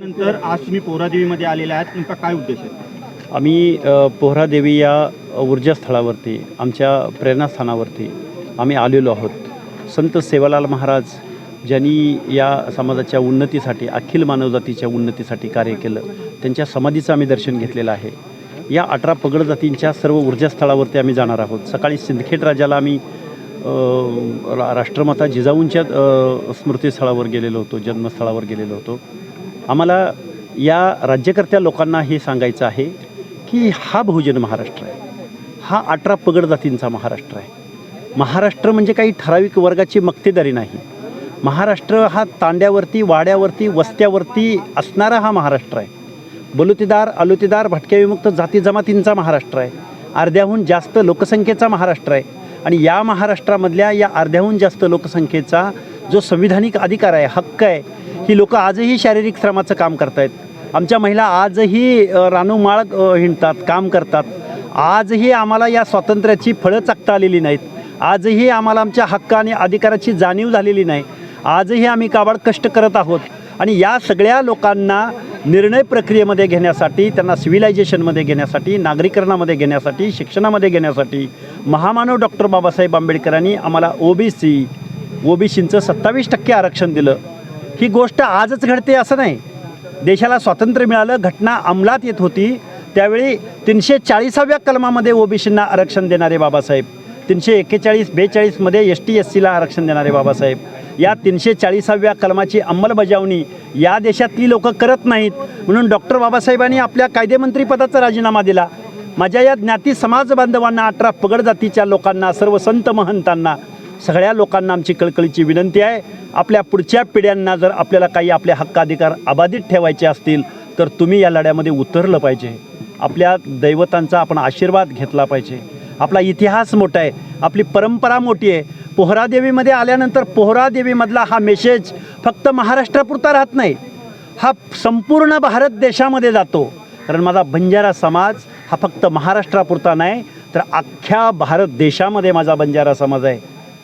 नंतर आज तुम्ही पोहरादेवीमध्ये आलेले आहात, तुमचा काय उद्देश आहे? आम्ही पोहरादेवी या ऊर्जास्थळावरती आमच्या प्रेरणास्थानावरती आम्ही आलेलो आहोत। संत सेवालाल महाराज ज्यांनी या समाजाच्या उन्नतीसाठी, अखिल मानवजातीच्या उन्नतीसाठी कार्य केलं, त्यांच्या समाधीचं आम्ही दर्शन घेतलेलं आहे। या 18 पगड जातींच्या सर्व ऊर्जास्थळावरती आम्ही जाणार आहोत। सकाळी सिंदखेड राजाला आम्ही राष्ट्रमाता जिजाऊंच्या स्मृतीस्थळावर गेलेलो होतो, जन्मस्थळावर गेलेलो होतो। आम्हाला या राज्यकर्त्या लोकांना हे सांगायचं आहे की हा बहुजन महाराष्ट्र आहे, हा 18 पगड जातींचा महाराष्ट्र आहे। महाराष्ट्र म्हणजे काही ठराविक वर्गाची मक्तेदारी नाही। महाराष्ट्र हा तांड्यावरती, वाड्यावरती, वस्त्यावरती असणारा हा महाराष्ट्र आहे। बलुतेदार, अलुतेदार, भटक्या विमुक्त जाती जमातींचा महाराष्ट्र आहे। अर्ध्याहून जास्त लोकसंख्येचा महाराष्ट्र आहे आणि या महाराष्ट्रामधल्या या अर्ध्याहून जास्त लोकसंख्येचा जो संविधानिक अधिकार आहे, हक्क आहे, ही लोक आजही शारीरिक श्रमाचं काम करतायत। आमच्या महिला आजही रानूमाळ हिंडतात, काम करतात। आजही आम्हाला या स्वातंत्र्याची फळं चाखता आलेली नाहीत। आजही आम्हाला आमच्या हक्क आणि अधिकाराची जाणीव झालेली नाही। आजही आम्ही काबाड कष्ट करत आहोत आणि या सगळ्या लोकांना निर्णय प्रक्रियेमध्ये घेण्यासाठी, त्यांना सिव्हिलायझेशनमध्ये घेण्यासाठी, नागरीकरणामध्ये घेण्यासाठी, शिक्षणामध्ये घेण्यासाठी महामानव डॉक्टर बाबासाहेब आंबेडकरांनी आम्हाला ओबीसींचं 27% आरक्षण दिलं। ही गोष्ट आजच घडते असं नाही। देशाला स्वातंत्र्य मिळालं, घटना अंमलात येत होती, त्यावेळी 340व्या कलमामध्ये ओबीसींना आरक्षण देणारे बाबासाहेब, 341-42मध्ये ST-SCला आरक्षण देणारे बाबासाहेब, या 340व्या कलमाची अंमलबजावणी या देशातली लोक करत नाहीत म्हणून डॉक्टर बाबासाहेबांनी आपल्या कायदेमंत्रीपदाचा राजीनामा दिला। माझ्या या ज्ञाती समाज बांधवांना, 18 पगड जातीच्या लोकांना, सर्व संत महंतांना, सगळ्या लोकांना आमची कळकळीची विनंती आहे, आपल्या पुढच्या पिढ्यांना जर आपल्याला काही आपले हक्क अधिकार अबाधित ठेवायचे असतील तर तुम्ही या लढ्यामध्ये उतरलं पाहिजे। आपल्या दैवतांचा आपण आशीर्वाद घेतला पाहिजे। आपला इतिहास मोठा आहे, आपली परंपरा मोठी आहे। पोहरादेवीमध्ये आल्यानंतर पोहरादेवीमधला हा मेसेज फक्त महाराष्ट्रापुरता राहत नाही, हा संपूर्ण भारत देशामध्ये जातो। कारण माझा बंजारा समाज हा फक्त महाराष्ट्रापुरता नाही तर अख्ख्या भारत देशामध्ये माझा बंजारा समाज आहे।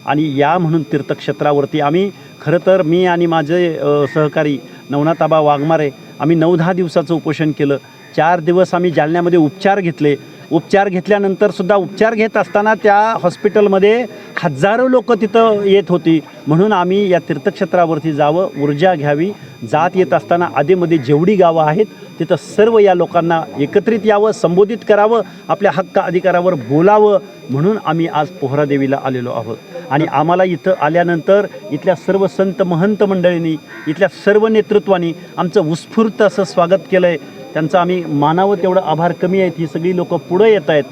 आणि या म्हणून तीर्थक्षेत्रावरती आम्ही, खरं तर मी आणि माझे सहकारी नवनाथाबा वाघमारे आम्ही 9-10 दिवसाचं उपोषण केलं। 4 दिवस आम्ही जालन्यामध्ये उपचार घेतले। उपचार घेतल्यानंतरसुद्धा उपचार घेत असताना त्या हॉस्पिटलमध्ये हजारो लोक तिथं येत होती, म्हणून आम्ही या तीर्थक्षेत्रावरती जावं, ऊर्जा घ्यावी। जात येत असताना आधीमध्ये जेवढी गावं आहेत तिथं सर्व या लोकांना एकत्रित यावं, संबोधित करावं, आपल्या हक्क अधिकारावर बोलावं, म्हणून आम्ही आज पोहरादेवीला आलेलो आहोत। आणि आम्हाला इथं आल्यानंतर इथल्या सर्व संत महंत मंडळींनी, इथल्या सर्व नेतृत्वानी आमचं उत्स्फूर्त असं स्वागत केलं आहे। त्यांचं आम्ही मानावं तेवढं आभार कमी आहेत। ही सगळी लोकं पुढं येत आहेत,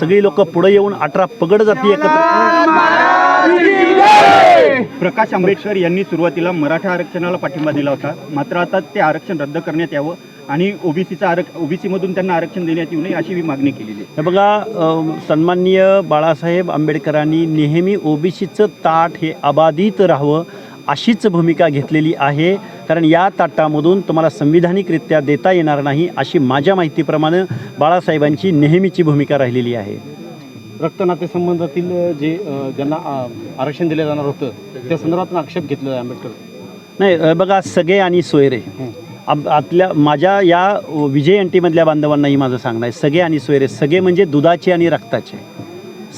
सगळी लोकं पुढे येऊन 18 पगड जाती एकत्र। प्रकाश आंबेडकर यांनी सुरुवातीला मराठा आरक्षणाला पाठिंबा दिला होता, मात्र आता ते आरक्षण रद्द करण्यात यावं आणि ओबीसीमधून त्यांना आरक्षण देण्यात येऊ नये अशी मागणी केलेली आहे। हे बघा, सन्माननीय बाळासाहेब आंबेडकरांनी नेहमी ओबीसीचं ताट हे अबाधित राहावं अशीच भूमिका घेतलेली आहे। कारण या ताटामधून तुम्हाला संविधानिकरित्या देता येणार नाही अशी माझ्या माहितीप्रमाणे बाळासाहेबांची नेहमीची भूमिका राहिलेली आहे। रक्तनातेसंबंधातील ज्यांना आरक्षण दिलं जाणार होतं त्या संदर्भात आक्षेप घेतलेला आहे आंबेडकर नाही। बघा, सगळे आणि सोयरे, आपल्या माझ्या या विजय एनटीमधल्या बांधवांनाही माझं सांगणं आहे, सगळे आणि सोयरे, सगळे म्हणजे दुधाचे आणि रक्ताचे,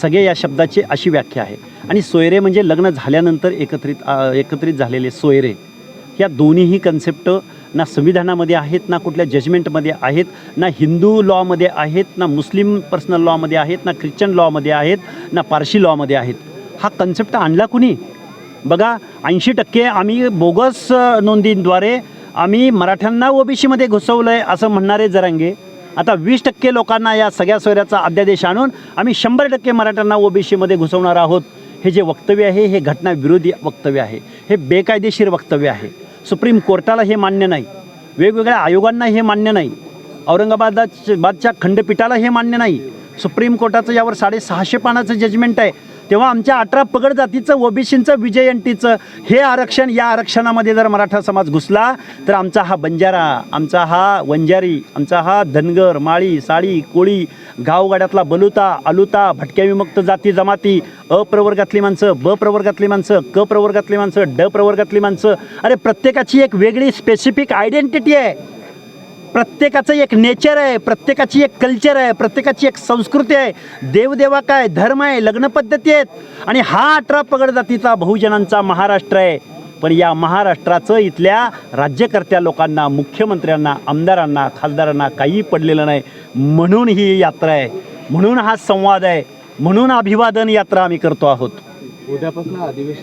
सगळे या शब्दाची अशी व्याख्या आहे। आणि सोयरे म्हणजे लग्न झाल्यानंतर एकत्रित झालेले सोयरे। या दोन्हीही कन्सेप्ट ना संविधानामध्ये आहेत, ना कुठल्या जजमेंटमध्ये आहेत, ना हिंदू लॉमध्ये आहेत, ना मुस्लिम पर्सनल लॉमध्ये आहेत, ना ख्रिश्चन लॉमध्ये आहेत, ना पारशी लॉमध्ये आहेत। हा कन्सेप्ट आणला कुणी? बघा, 80% आम्ही बोगस नोंदींद्वारे आम्ही मराठ्यांना ओबीसीमध्ये घुसवलं आहे असं म्हणणारे जरांगे आता 20% लोकांना या सगळ्या सोयऱ्याचा अध्यादेश आणून आम्ही 100% मराठ्यांना ओबीसीमध्ये घुसवणार आहोत। हे जे वक्तव्य आहे हे घटनाविरोधी वक्तव्य आहे, हे बेकायदेशीर वक्तव्य आहे। सुप्रीम कोर्टाला हे मान्य नाही, वेगवेगळ्या आयोगांना हे मान्य नाही, औरंगाबादच्या खंडपीठाला हे मान्य नाही। सुप्रीम कोर्टाचं यावर 650 पानाचं जजमेंट आहे। तेव्हा आमच्या 18 पगड जातीचं ओबीसीचं विजयंतीचं हे आरक्षण, या आरक्षणामध्ये जर मराठा समाज घुसला तर आमचा हा बंजारा, आमचा हा वंजारी, आमचा हा धनगर, माळी, साळी, कोळी, गावगाड्यातला बलुता, अलुता, भटक्या विमुक्त जाती जमाती, अ प्रवर्गातली माणसं, ब प्रवर्गातली माणसं, क प्रवर्गातली माणसं, ड प्रवर्गातली माणसं, अरे प्रत्येकाची एक वेगळी स्पेसिफिक आयडेंटिटी आहे, प्रत्येकाचं एक नेचर आहे, प्रत्येकाची एक कल्चर आहे, प्रत्येकाची एक संस्कृती आहे, देवदेवा काय, धर्म आहे, लग्न पद्धती आहेत. आणि हा 18 पगड जातीचा बहुजनांचा महाराष्ट्र आहे. पण या महाराष्ट्राचं इथल्या राज्यकर्त्या लोकांना, मुख्यमंत्र्यांना, आमदारांना, खासदारांना काही पडलेलं नाही. म्हणून ही यात्रा आहे, म्हणून हा संवाद आहे, म्हणून अभिवादन यात्रा आम्ही करतो आहोत. उद्यापासून अधिवेशन